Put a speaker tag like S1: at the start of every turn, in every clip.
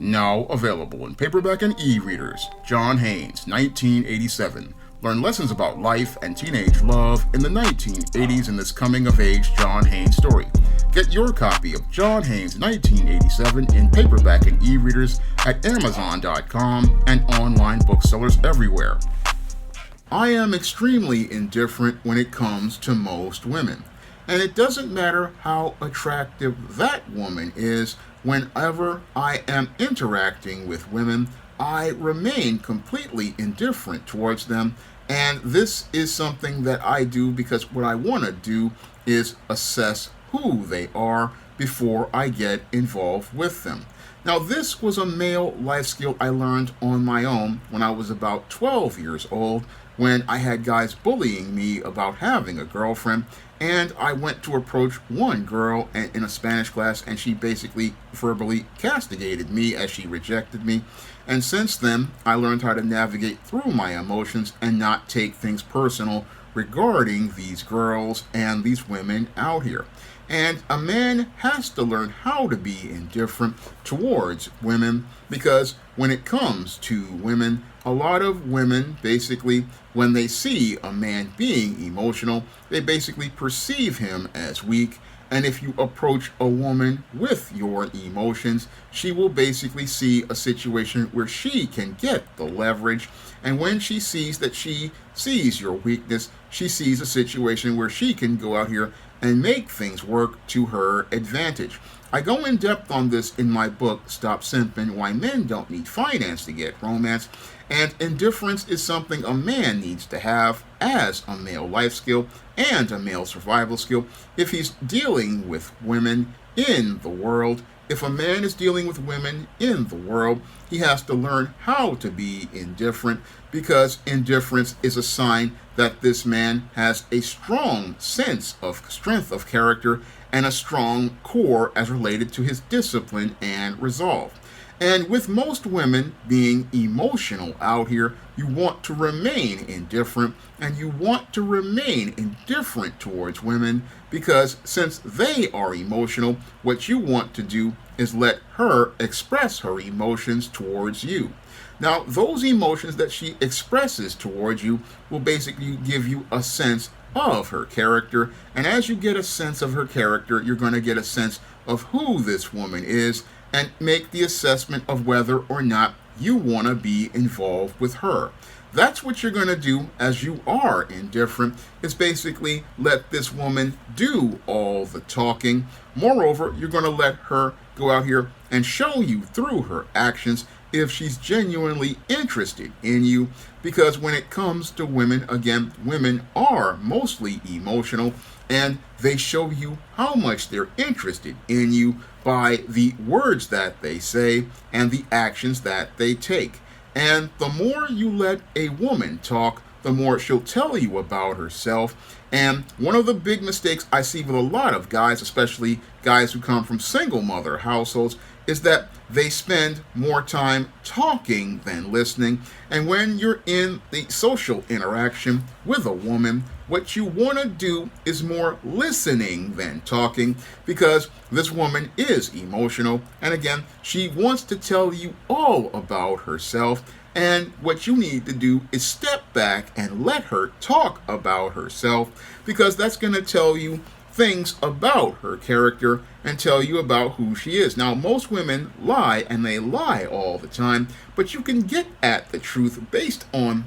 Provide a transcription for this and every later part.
S1: Now available in paperback and e-readers. John Haynes, 1987. Learn lessons about life and teenage love in the 1980s in this coming-of-age John Haynes story. Get your copy of John Haynes, 1987 in paperback and e-readers at Amazon.com and online booksellers everywhere. I am extremely indifferent when it comes to most women. And it doesn't matter how attractive that woman is, whenever I am interacting with women, I remain completely indifferent towards them. And this is something that I do because what I want to do is assess who they are before I get involved with them. Now, this was a male life skill I learned on my own when I was about 12 years old, when I had guys bullying me about having a girlfriend, and I went to approach one girl in a Spanish class, and she basically verbally castigated me as she rejected me. And since then, I learned how to navigate through my emotions and not take things personal regarding these girls and these women out here. And a man has to learn how to be indifferent towards women, because when it comes to women, a lot of women basically, when they see a man being emotional, they basically perceive him as weak. And if you approach a woman with your emotions, she will basically see a situation where she can get the leverage. And when she sees that she sees your weakness, she sees a situation where she can go out here and make things work to her advantage. I go in depth on this in my book, Stop Simping, Why Men Don't Need Finance to Get Romance. And indifference is something a man needs to have as a male life skill and a male survival skill if he's dealing with women in the world. If a man is dealing with women in the world, he has to learn how to be indifferent, because indifference is a sign that this man has a strong sense of strength of character and a strong core as related to his discipline and resolve. And with most women being emotional out here, you want to remain indifferent, and you want to remain indifferent towards women, because since they are emotional, what you want to do is let her express her emotions towards you. Now, those emotions that she expresses towards you will basically give you a sense of her character. And as you get a sense of her character, you're going to get a sense of who this woman is and make the assessment of whether or not you want to be involved with her. That's what you're going to do as you are indifferent, is basically let this woman do all the talking. Moreover, you're going to let her go out here and show you through her actions if she's genuinely interested in you, because when it comes to women, again, women are mostly emotional, and they show you how much they're interested in you by the words that they say and the actions that they take. And the more you let a woman talk, the more she'll tell you about herself. And one of the big mistakes I see with a lot of guys, especially guys who come from single mother households, is that they spend more time talking than listening. And when you're in the social interaction with a woman, what you want to do is more listening than talking, because this woman is emotional. And again, she wants to tell you all about herself. And what you need to do is step back and let her talk about herself, because that's going to tell you things about her character and tell you about who she is. Now, most women lie, and they lie all the time, but you can get at the truth based on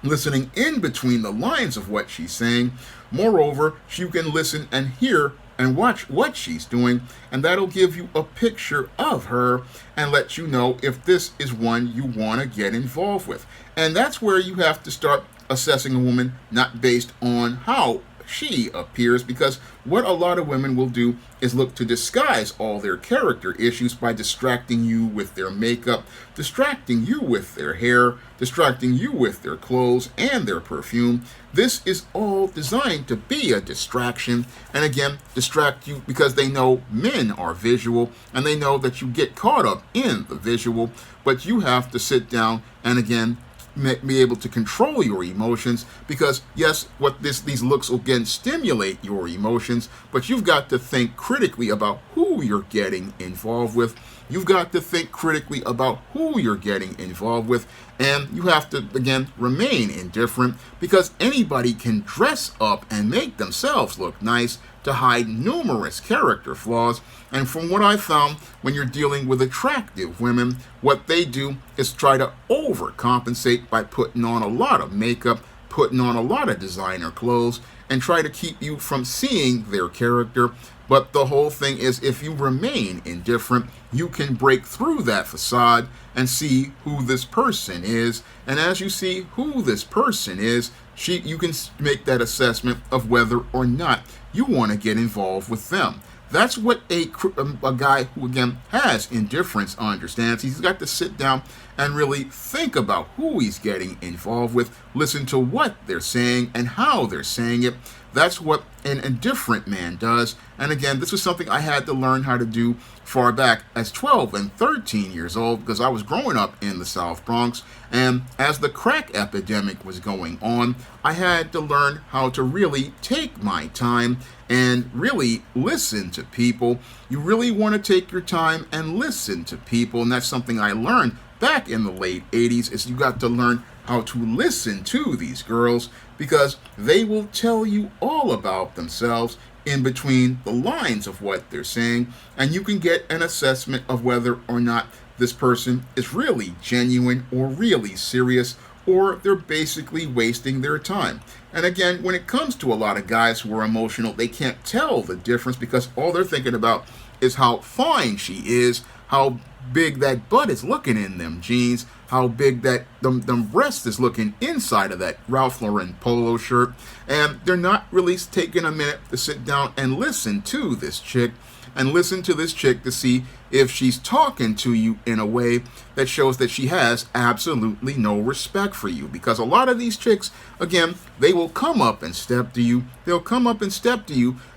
S1: listening in between the lines of what she's saying. Moreover, you can listen and hear and watch what she's doing, and that'll give you a picture of her and let you know if this is one you want to get involved with. And that's where you have to start assessing a woman, not based on how she appears, because what a lot of women will do is look to disguise all their character issues by distracting you with their makeup, distracting you with their hair, distracting you with their clothes and their perfume. This is all designed to be a distraction, and again, distract you because they know men are visual, and they know that you get caught up in the visual. But you have to sit down and again be able to control your emotions, because yes, these looks will again stimulate your emotions, but you've got to think critically about who you're getting involved with. You've got to think critically about who you're getting involved with, and you have to, again, remain indifferent, because anybody can dress up and make themselves look nice to hide numerous character flaws. And from what I found, when you're dealing with attractive women, what they do is try to overcompensate by putting on a lot of makeup, putting on a lot of designer clothes, and try to keep you from seeing their character. But the whole thing is, if you remain indifferent, you can break through that facade and see who this person is. And as you see who this person is, you can make that assessment of whether or not you want to get involved with them. That's what a guy who, again, has indifference understands. He's got to sit down and really think about who he's getting involved with, listen to what they're saying and how they're saying it. That's what an indifferent man does. And again, this was something I had to learn how to do far back as 12 and 13 years old, because I was growing up in the South Bronx. And as the crack epidemic was going on, I had to learn how to really take my time and really listen to people. You really want to take your time and listen to people. And that's something I learned back in the late 80s, is you got to learn how to listen to these girls, because they will tell you all about themselves in between the lines of what they're saying, and you can get an assessment of whether or not this person is really genuine or really serious, or they're basically wasting their time. And again, when it comes to a lot of guys who are emotional, they can't tell the difference, because all they're thinking about is how fine she is, how big that butt is looking in them jeans, how big that them breast is looking inside of that Ralph Lauren polo shirt. And they're not really taking a minute to sit down and listen to this chick, to see if she's talking to you in a way that shows that she has absolutely no respect for you. Because a lot of these chicks, again, they will come up and step to you.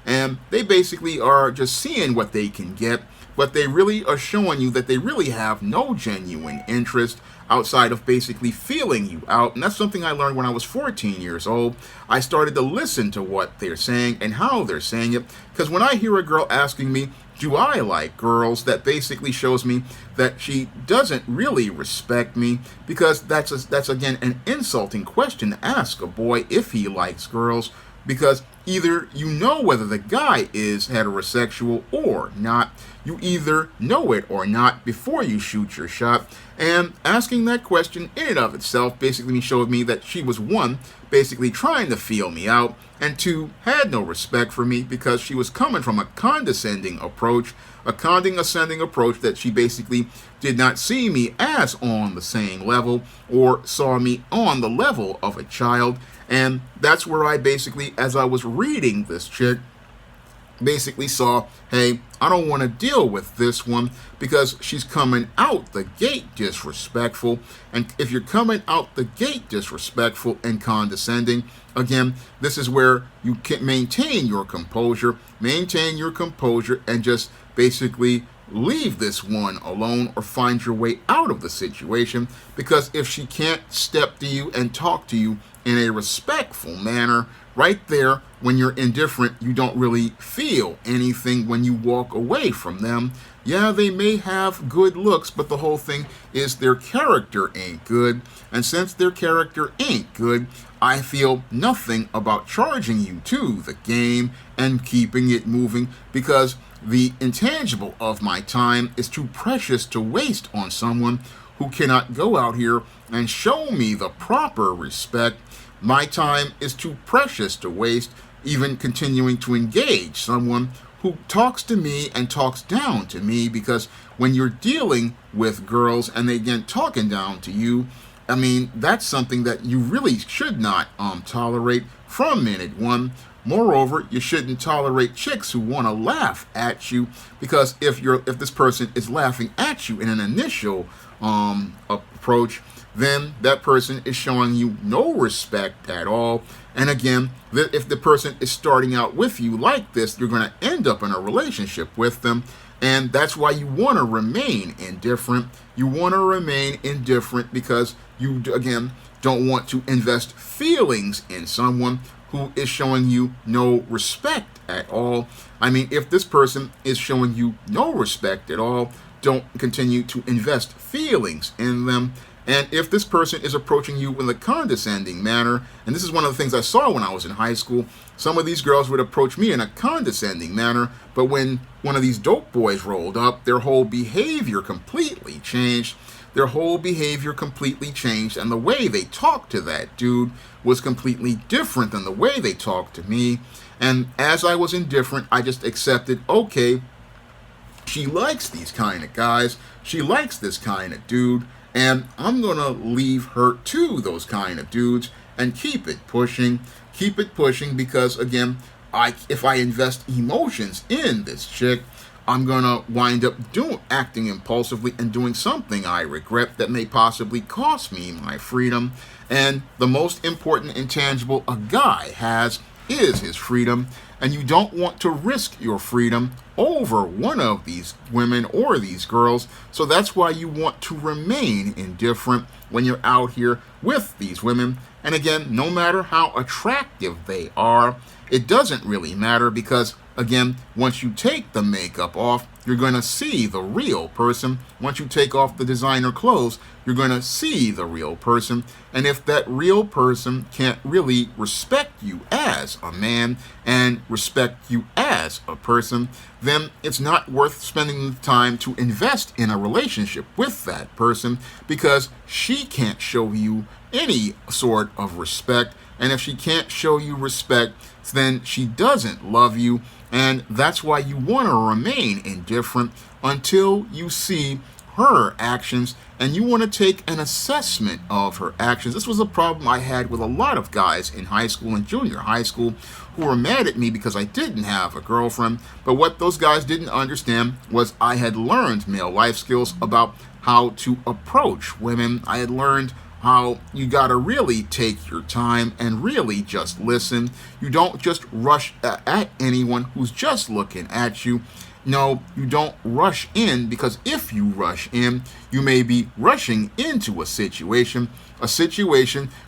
S1: And they basically are just seeing what they can get, but they really are showing you that they really have no genuine interest outside of basically feeling you out. And that's something I learned when I was 14 years old. I started to listen to what they're saying and how they're saying it, because when I hear a girl asking me, do I like girls, that basically shows me that she doesn't really respect me, because that's again an insulting question to ask a boy if he likes girls, because either you know whether the guy is heterosexual or not. You either know it or not before you shoot your shot. And asking that question in and of itself basically showed me that she was, one, basically trying to feel me out, and two, had no respect for me, because she was coming from a condescending approach that she basically did not see me as on the same level, or saw me on the level of a child. And that's where I basically, as I was reading this chick, basically saw, hey, I don't want to deal with this one, because she's coming out the gate disrespectful. And if you're coming out the gate disrespectful and condescending, again, this is where you can maintain your composure, and just basically leave this one alone, or find your way out of the situation. Because if she can't step to you and talk to you in a respectful manner, right there, when you're indifferent, you don't really feel anything when you walk away from them. Yeah, they may have good looks, but the whole thing is their character ain't good. And since their character ain't good, I feel nothing about charging you to the game and keeping it moving, because the intangible of my time is too precious to waste on someone who cannot go out here and show me the proper respect. My time is too precious to waste, even continuing to engage someone who talks to me and talks down to me, because when you're dealing with girls and they again talking down to you, I mean, that's something that you really should not tolerate from minute one. Moreover, you shouldn't tolerate chicks who want to laugh at you, because if this person is laughing at you in an initial approach, then that person is showing you no respect at all. And again, if the person is starting out with you like this, you're going to end up in a relationship with them. And that's why you want to remain indifferent. You want to remain indifferent because you, again, don't want to invest feelings in someone who is showing you no respect at all. I mean, if this person is showing you no respect at all, don't continue to invest feelings in them. And if this person is approaching you in a condescending manner, and this is one of the things I saw when I was in high school, some of these girls would approach me in a condescending manner, but when one of these dope boys rolled up, their whole behavior completely changed. Their whole behavior completely changed, and the way they talked to that dude was completely different than the way they talked to me. And as I was indifferent, I just accepted, okay, she likes these kind of guys, she likes this kind of dude, and I'm going to leave her to those kind of dudes and keep it pushing because, again, if I invest emotions in this chick, I'm going to wind up acting impulsively and doing something I regret that may possibly cost me my freedom. And the most important intangible a guy has is his freedom, and you don't want to risk your freedom over one of these women or these girls. So that's why you want to remain indifferent when you're out here with these women. And again, no matter how attractive they are, it doesn't really matter because, again, once you take the makeup off, you're going to see the real person. Once you take off the designer clothes, you're going to see the real person. And if that real person can't really respect you as a man and respect you as a person, then it's not worth spending the time to invest in a relationship with that person because she can't show you any sort of respect. And if she can't show you respect, then she doesn't love you. And that's why you want to remain indifferent until you see her actions and you want to take an assessment of her actions. This was a problem I had with a lot of guys in high school and junior high school who were mad at me because I didn't have a girlfriend. But what those guys didn't understand was I had learned male life skills about how to approach women. I had learned how you gotta really take your time and really just listen. You don't just rush at anyone who's just looking at you. No, you don't rush in, because if you rush in, you may be rushing into a situation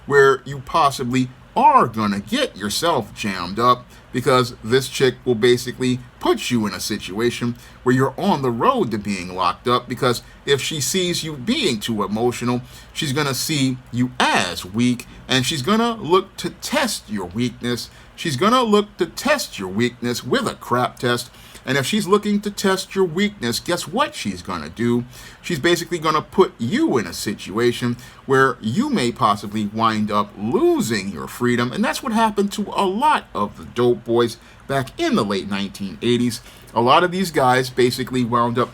S1: where you possibly are gonna get yourself jammed up, because this chick will basically put you in a situation where you're on the road to being locked up, because if she sees you being too emotional, she's gonna see you as weak, and she's gonna look to test your weakness. She's gonna look to test your weakness with a crap test. And if she's looking to test your weakness, guess what she's going to do? She's basically going to put you in a situation where you may possibly wind up losing your freedom. And that's what happened to a lot of the dope boys back in the late 1980s. A lot of these guys basically wound up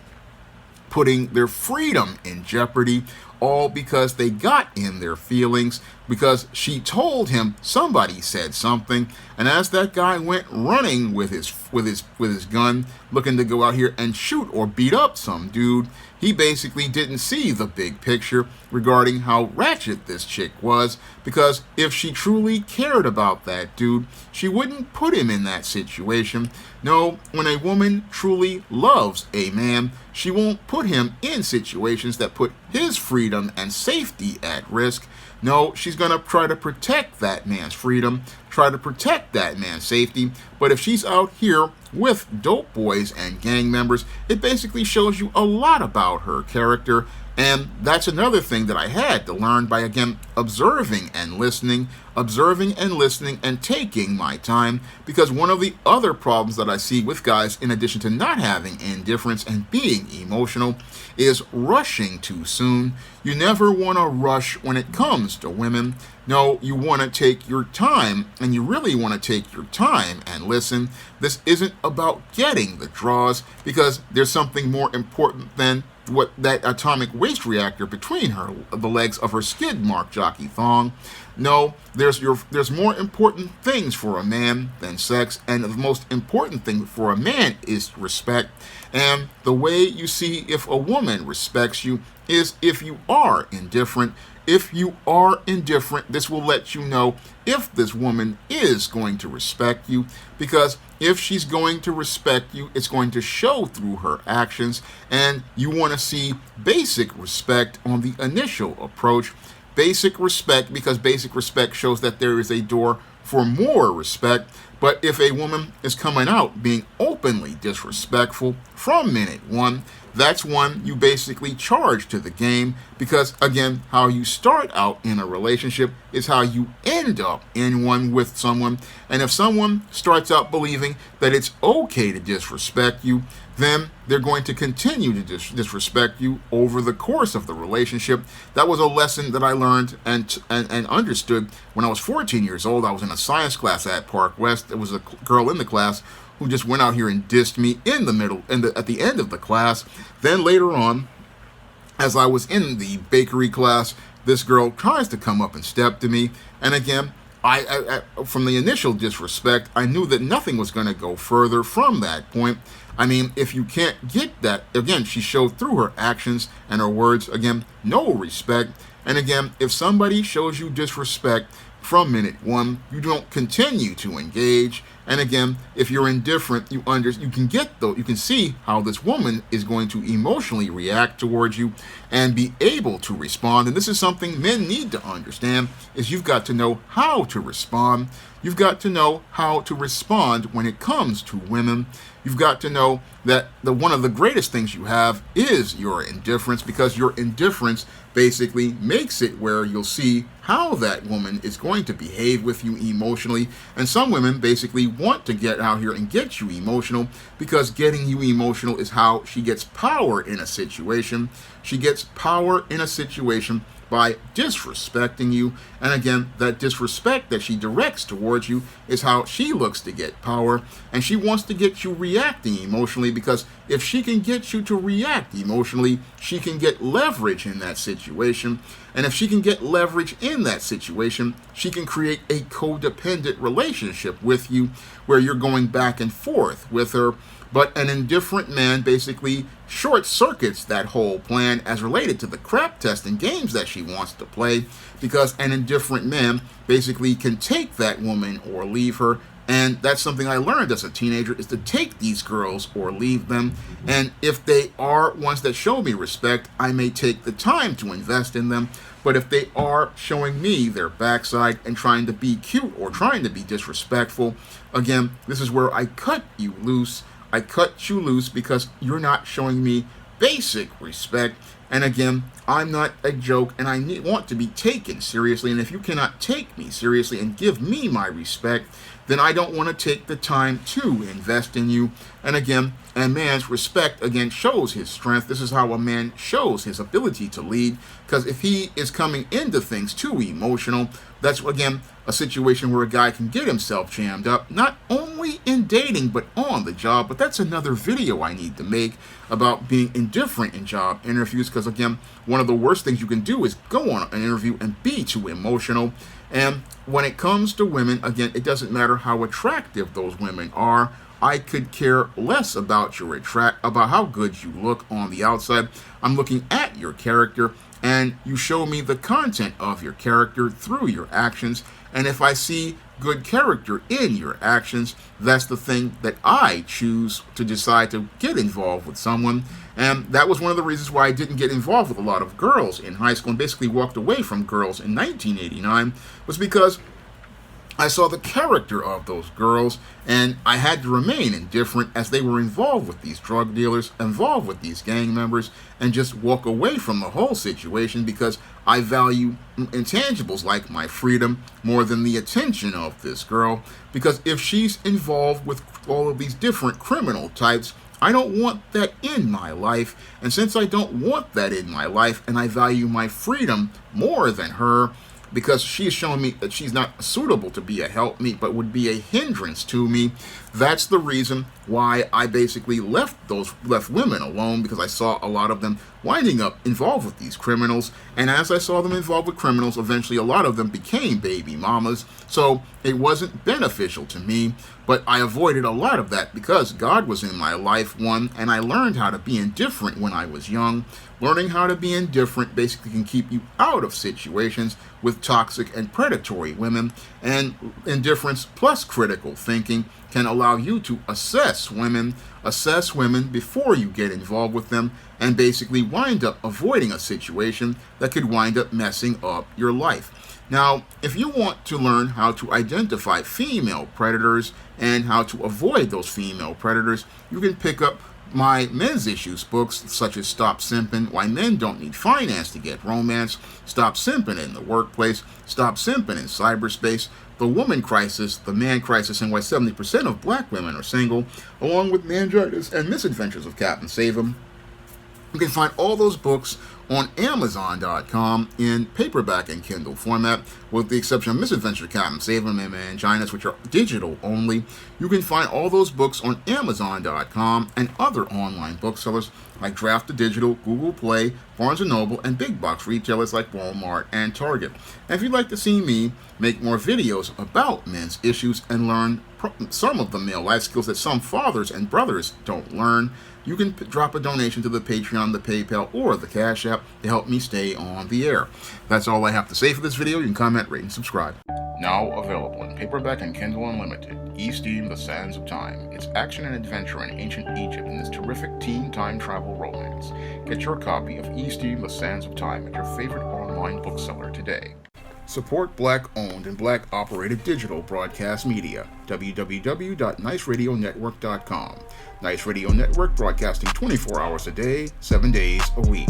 S1: putting their freedom in jeopardy, all because they got in their feelings, because she told him somebody said something, and as that guy went running with his gun, looking to go out here and shoot or beat up some dude, he basically didn't see the big picture regarding how ratchet this chick was, because if she truly cared about that dude, she wouldn't put him in that situation. No, when a woman truly loves a man, she won't put him in situations that put his freedom and safety at risk. No, she's going to try to protect that man's freedom, try to protect that man's safety. But if she's out here with dope boys and gang members, it basically shows you a lot about her character. And that's another thing that I had to learn by, again, observing and listening and taking my time. Because one of the other problems that I see with guys, in addition to not having indifference and being emotional, is rushing too soon. You never want to rush when it comes to women. No, you want to take your time, and you really want to take your time and listen. This isn't about getting the draws, because there's something more important than what that atomic waste reactor between the legs of her skid mark jockey thong. No, there's more important things for a man than sex, and the most important thing for a man is respect. And the way you see if a woman respects you is if you are indifferent. If you are indifferent, this will let you know if this woman is going to respect you, because if she's going to respect you, it's going to show through her actions, and you want to see basic respect on the initial approach. Basic respect, because basic respect shows that there is a door for more respect. But if a woman is coming out being openly disrespectful from minute one, that's one you basically charge to the game, because again, how you start out in a relationship is how you end up in one with someone. And if someone starts out believing that it's okay to disrespect you, then they're going to continue to disrespect you over the course of the relationship. That was a lesson that I learned and understood when I was 14 years old. I was in a science class at Park West. There was a girl in the class who just went out here and dissed me in the middle, at the end of the class. Then later on, as I was in the bakery class, this girl tries to come up and step to me. And again, I from the initial disrespect, I knew that nothing was going to go further from that point. I mean, if you can't get that, again, she showed through her actions and her words, again, no respect. And again, if somebody shows you disrespect from minute one, you don't continue to engage. And again, if you're indifferent, you can see how this woman is going to emotionally react towards you and be able to respond. And this is something men need to understand, is you've got to know how to respond. You've got to know how to respond when it comes to women. You've got to know that one of the greatest things you have is your indifference, because your indifference basically makes it where you'll see how that woman is going to behave with you emotionally. And some women basically want to get out here and get you emotional, because getting you emotional is how she gets power in a situation. She gets power in a situation by disrespecting you. And again, that disrespect that she directs towards you is how she looks to get power. And she wants to get you reacting emotionally, because if she can get you to react emotionally, she can get leverage in that situation. And if she can get leverage in that situation, she can create a codependent relationship with you where you're going back and forth with her. But an indifferent man basically short circuits that whole plan as related to the crap testing games that she wants to play, because an indifferent man basically can take that woman or leave her. And that's something I learned as a teenager, is to take these girls or leave them. And if they are ones that show me respect, I may take the time to invest in them. But if they are showing me their backside and trying to be cute or trying to be disrespectful, again, this is where I cut you loose. I cut you loose because you're not showing me basic respect. And again, I'm not a joke, and I want to be taken seriously. And if you cannot take me seriously and give me my respect, then I don't want to take the time to invest in you. And again, a man's respect, again, shows his strength. This is how a man shows his ability to lead, because if he is coming into things too emotional, that's, again, a situation where a guy can get himself jammed up, not only in dating, but on the job. But that's another video I need to make about being indifferent in job interviews, because, again, one of the worst things you can do is go on an interview and be too emotional. And when it comes to women, again, it doesn't matter how attractive those women are. I could care less about about how good you look on the outside. I'm looking at your character, and you show me the content of your character through your actions. And if I see good character in your actions, that's the thing that I choose to decide to get involved with someone. And that was one of the reasons why I didn't get involved with a lot of girls in high school and basically walked away from girls in 1989, was because I saw the character of those girls, and I had to remain indifferent as they were involved with these drug dealers, involved with these gang members, and just walk away from the whole situation, because I value intangibles like my freedom more than the attention of this girl. Because if she's involved with all of these different criminal types, I don't want that in my life. And since I don't want that in my life, and I value my freedom more than her, because she has shown me that she's not suitable to be a helpmeet, but would be a hindrance to me, That's the reason why I basically left women alone, because I saw a lot of them winding up involved with these criminals. And as I saw them involved with criminals, eventually a lot of them became baby mamas. So it wasn't beneficial to me, but I avoided a lot of that because God was in my life, one, and I learned how to be indifferent when I was young. Learning how to be indifferent basically can keep you out of situations with toxic and predatory women, and indifference plus critical thinking can allow you to assess women before you get involved with them, and basically wind up avoiding a situation that could wind up messing up your life. Now, if you want to learn how to identify female predators and how to avoid those female predators, you can pick up my men's issues books, such as Stop Simping, Why Men Don't Need Finance to Get Romance, Stop Simping in the Workplace, Stop Simping in Cyberspace, The Woman Crisis, The Man Crisis, and Why 70% of Black Women Are Single, along with Meningitis and Misadventures of Captain Save-'em. You can find all those books on Amazon.com in paperback and Kindle format, with the exception of Misadventure, Captain Save-'em, and Meningitis, which are digital only. You can find all those books on Amazon.com and other online booksellers like Draft to Digital, Google Play, Barnes & Noble, and big box retailers like Walmart and Target. And if you'd like to see me make more videos about men's issues and learn some of the male life skills that some fathers and brothers don't learn, you can drop a donation to the Patreon, the PayPal, or the Cash App to help me stay on the air. That's all I have to say for this video. You can comment, rate, and subscribe. Now available in paperback and Kindle Unlimited, E-Steam, The Sands of Time. It's action and adventure in ancient Egypt in this terrific teen time travel romance. Get your copy of E-Steam, The Sands of Time at your favorite online bookseller today. Support Black-owned and Black-operated digital broadcast media. www.niceradionetwork.com. Nice Radio Network, broadcasting 24 hours a day, 7 days a week.